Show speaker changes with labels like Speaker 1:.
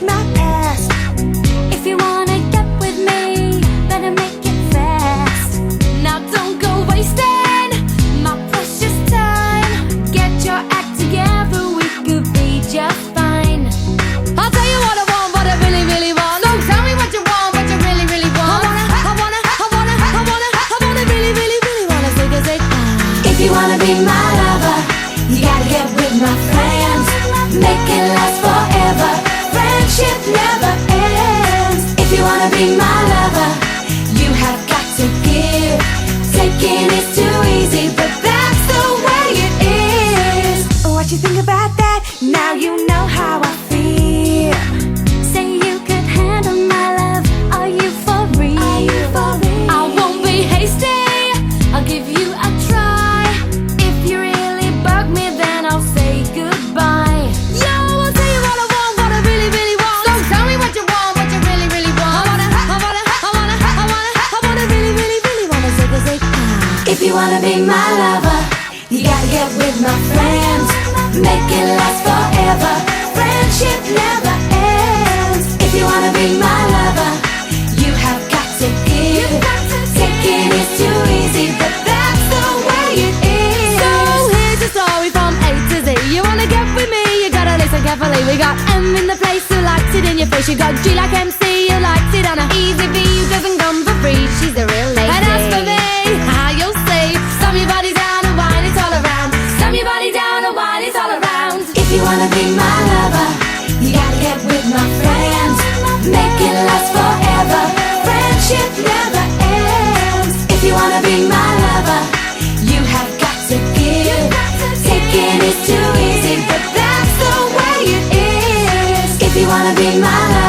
Speaker 1: my past. If you wanna get with me, better make it fast. Now don't go wasting my precious time. Get your act together, we could be just fine. I'll tell you what I want, what I really, really want. So tell me what you want, what you really, really want. I wanna really, really, really wanna say. If you wanna be my lover, you gotta get with my friends. Make it last forever. Friendship never ends. If you wanna be my lover, you have got to give. Taking is too easy, but that's the way it is. What you think about that? Now you know how I feel. Say you could handle my love. Are you for real? I won't be hasty, I'll give you a try. If you really bug me, then I'll say goodbye. Yo, I'll tell you what I want, what I really, really want. So tell me what you want, what you really, really want. I wanna really, really, really wanna say. If you wanna be my lover, you gotta get with my friends. Make it last forever. Friendship never ends. If you wanna be my lover, you have got to give. Taking is too easy, but that's the way it is. So here's the story from A to Z. You wanna get with me, you gotta listen carefully. We got M in the place who likes it in your face. You got G like MC who likes it on a easy V who doesn't come for free. She's the real lady. And as for me, how you'll see, slam your body down and wine it all around. Slam your body down and wine it all around. If you wanna be my lover, you gotta get with my friends. Make it last forever. Friendship never ends. If you wanna be my lover, you have got to give. Taking is too easy, but that's the way it is. If you wanna be my lover,